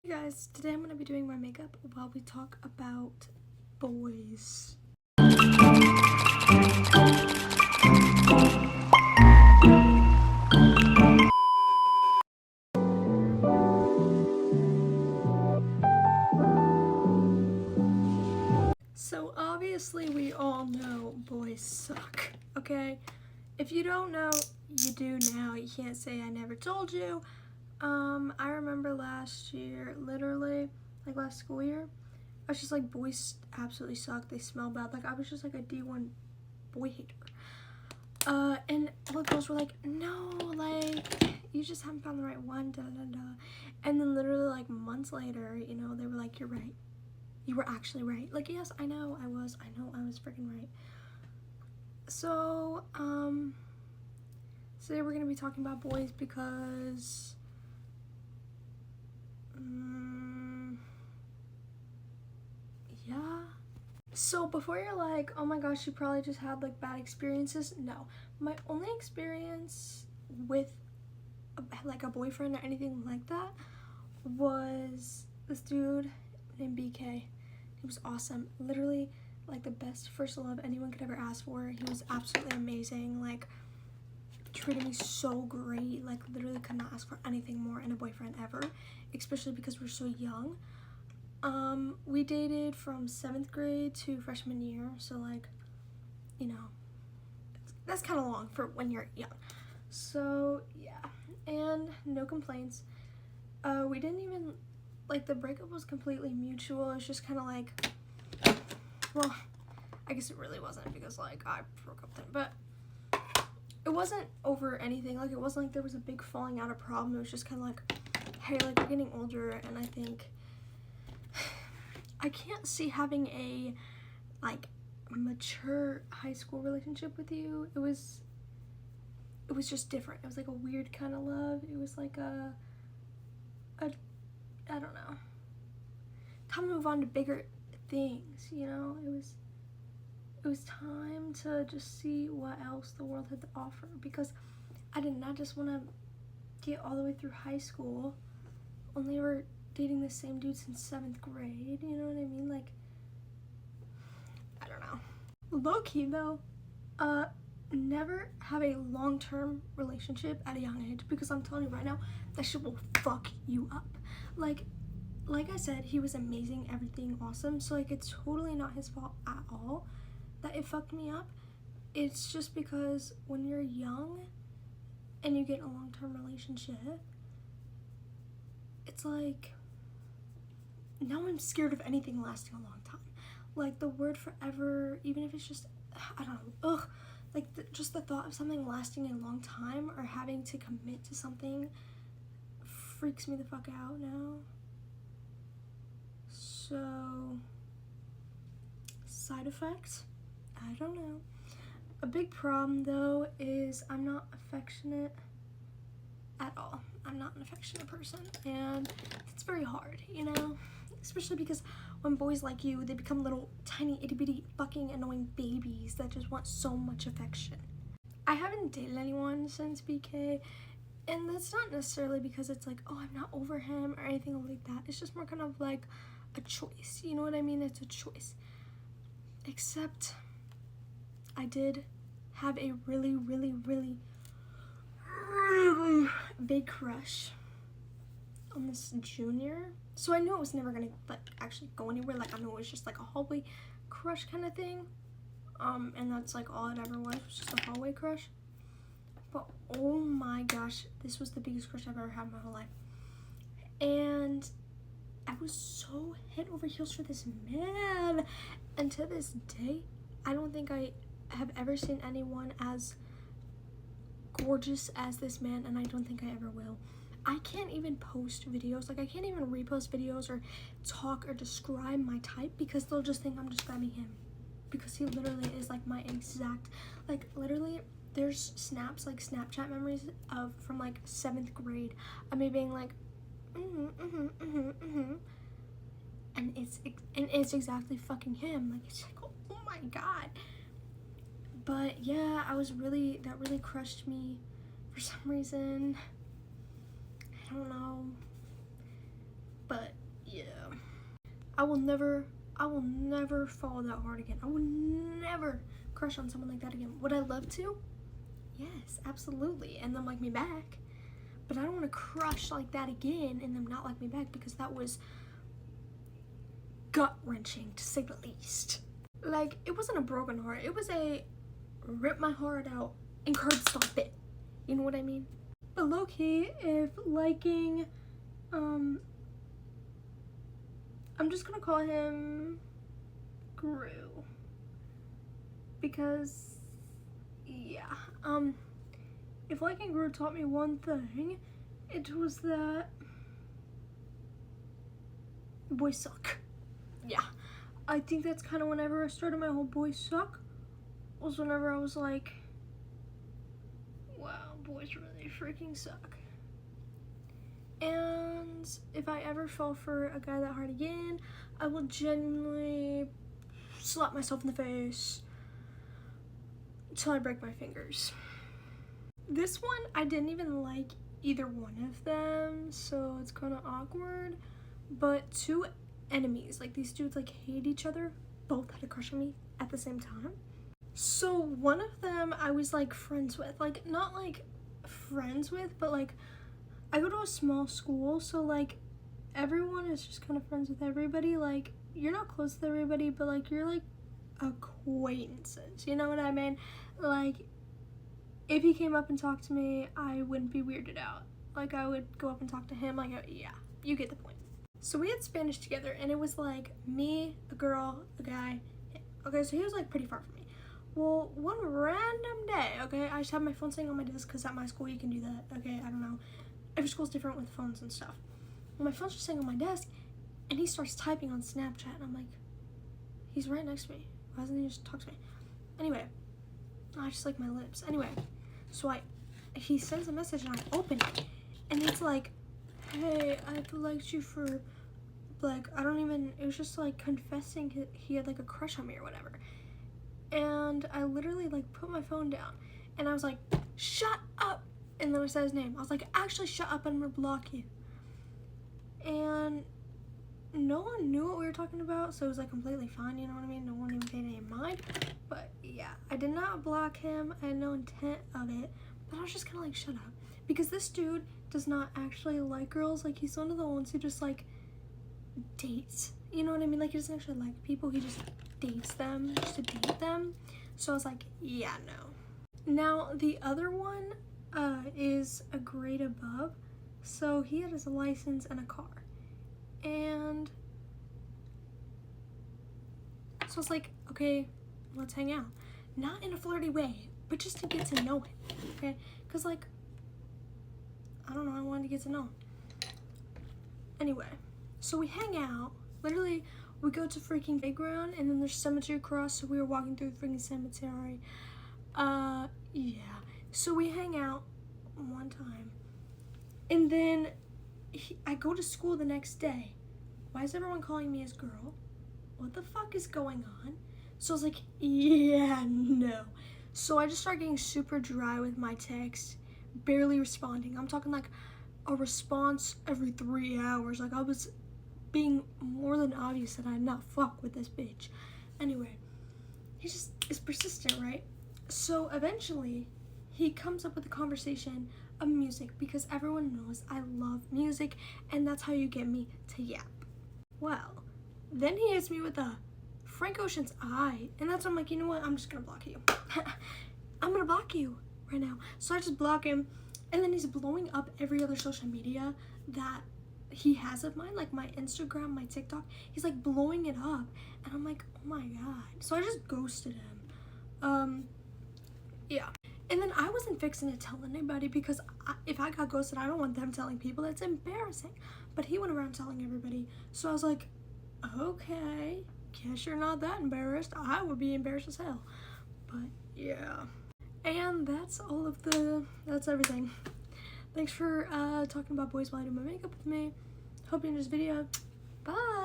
Hey guys, today I'm going to be doing my makeup while we talk about boys. So obviously we all know boys suck, okay? If you don't know, you do now. You can't say I never told you. I remember last year, literally, like last school year, I was just like, boys absolutely suck. They smell bad. Like, I was just like a D1 boy hater. And all the girls were like, no, like, you just haven't found the right one, da da da. And then literally, like, months later, you know, they were like, you're right. You were actually right. Like, yes, I know I was freaking right. So, today we're gonna be talking about boys because, yeah. So before you're like, oh my gosh, you probably just had like bad experiences. No, my only experience with like a boyfriend or anything like that was this dude named BK. He was awesome. Literally like the best first love anyone could ever ask for. He was absolutely amazing. Like treated me so great. Like literally could not ask for anything more in a boyfriend ever, especially because we're so young. We dated from 7th grade to freshman year, so like, you know, that's kind of long for when you're young. So yeah, and no complaints. We didn't even, like, the breakup was completely mutual. It's just kind of like, well, I guess it really wasn't because like I broke up then, but it wasn't over anything. Like, it wasn't like there was a big falling out of problem. It was just kind of like, hey, like, we're getting older, and I think I can't see having a like mature high school relationship with you. It was just different. It was like a weird kind of love. It was like a I don't know. Time to move on to bigger things, you know? It was time to just see what else the world had to offer, because I did not just want to get all the way through high school. Only were dating the same dude since 7th grade, you know what I mean? Like, I don't know. Low-key though, never have a long-term relationship at a young age, because I'm telling you right now, that shit will fuck you up. Like I said, he was amazing, everything awesome, so like it's totally not his fault at all that it fucked me up. It's just because when you're young and you get in a long-term relationship, it's like, now I'm scared of anything lasting a long time. Like the word forever, even if it's just, I don't know, ugh. Like just the thought of something lasting a long time or having to commit to something freaks me the fuck out now. So, side effects? I don't know. A big problem though is I'm not affectionate at all. I'm not an affectionate person, and it's very hard, you know? Especially because when boys like you, they become little tiny itty bitty fucking annoying babies that just want so much affection. I haven't dated anyone since BK, and that's not necessarily because it's like, oh, I'm not over him or anything like that. It's just more kind of like a choice, you know what I mean? It's a choice. Except I did have a really big crush on this junior. So I knew it was never gonna like actually go anywhere. Like I knew it was just like a hallway crush kind of thing. And that's like all it ever was just a hallway crush. But oh my gosh, this was the biggest crush I've ever had in my whole life. And I was so head over heels for this man. And to this day, I don't think I have ever seen anyone as gorgeous as this man, and I don't think I ever will. I can't even post videos, like I can't even repost videos or talk or describe my type because they'll just think I'm describing him, because he literally is like my exact, like literally there's snaps, like Snapchat memories of from like 7th grade of me being like and it's exactly fucking him. Like it's like, oh my god. But yeah, that really crushed me for some reason. I don't know. But yeah, I will never fall that hard again. I will never crush on someone like that again. Would I love to? Yes, absolutely, and them like me back. But I don't want to crush like that again and them not like me back, because that was gut-wrenching, to say the least. Like, it wasn't a broken heart. It was a rip my heart out and curb stomp it. You know what I mean? But low-key, if liking, I'm just gonna call him Gru. Because, yeah, if liking Gru taught me one thing, it was that boys suck. Yeah, I think that's kind of whenever I started my whole boys suck, was whenever I was like, wow, boys really freaking suck. And if I ever fall for a guy that hard again, I will genuinely slap myself in the face until I break my fingers. This one, I didn't even like either one of them, so it's kind of awkward. But two enemies, like these dudes like hate each other, both had a crush on me at the same time. So one of them I was like friends with, like not like friends with, but like I go to a small school, so like everyone is just kind of friends with everybody. Like you're not close with everybody, but like you're like acquaintances, you know what I mean? Like if he came up and talked to me, I wouldn't be weirded out. Like I would go up and talk to him, like yeah, you get the point. So we had Spanish together, and it was like me, a girl, a guy. Okay, so he was like pretty far from me. Well, one random day, okay, I just had my phone sitting on my desk, because at my school you can do that, okay, I don't know. Every school's different with phones and stuff. Well, my phone's just sitting on my desk, and he starts typing on Snapchat, and I'm like, he's right next to me. Why doesn't he just talk to me? Anyway, I just like my lips. Anyway, so he sends a message, and I open it, and it's like, hey, I've liked you for, like, I don't even, it was just like confessing he had like a crush on me or whatever. And I literally like put my phone down, and I was like, shut up, and then I said his name. I was like, actually shut up, I'm gonna block you. And no one knew what we were talking about, so it was like completely fine, you know what I mean? No one even paid any mind. But yeah, I did not block him. I had no intent of it, but I was just kind of like, shut up, because this dude does not actually like girls. Like he's one of the ones who just like dates, you know what I mean? Like he doesn't actually like people, he just dates them just to date them. So I was like, yeah, no. Now the other one is a grade above, so he had his license and a car, and so I was like, okay, let's hang out. Not in a flirty way, but just to get to know it, okay? Because like, I don't know, I wanted to get to know him. Anyway, so we hang out. Literally, we go to freaking playground, and then there's cemetery across, so we were walking through the freaking cemetery. Yeah. So we hang out one time, and then I go to school the next day. Why is everyone calling me his girl? What the fuck is going on? So I was like, yeah, no. So I just started getting super dry with my text, barely responding. I'm talking like a response every 3 hours. Like I was being more than obvious that I did not fuck with this bitch. Anyway, he just is persistent, right? So eventually, he comes up with a conversation of music, because everyone knows I love music, and that's how you get me to yap. Well, then he hits me with a Frank Ocean's Eye, and that's when I'm like, you know what, I'm just gonna block you. I'm gonna block you right now. So I just block him, and then he's blowing up every other social media that he has of mine, like my Instagram, my TikTok. He's like blowing it up, and I'm like, oh my god. So I just ghosted him. Yeah. And then I wasn't fixing to tell anybody, because if I got ghosted, I don't want them telling people. That's embarrassing. But he went around telling everybody. So I was like, okay, guess you're not that embarrassed. I would be embarrassed as hell. But yeah. And that's that's everything. Thanks for talking about boys while I do my makeup with me. Hope you enjoyed this video. Bye.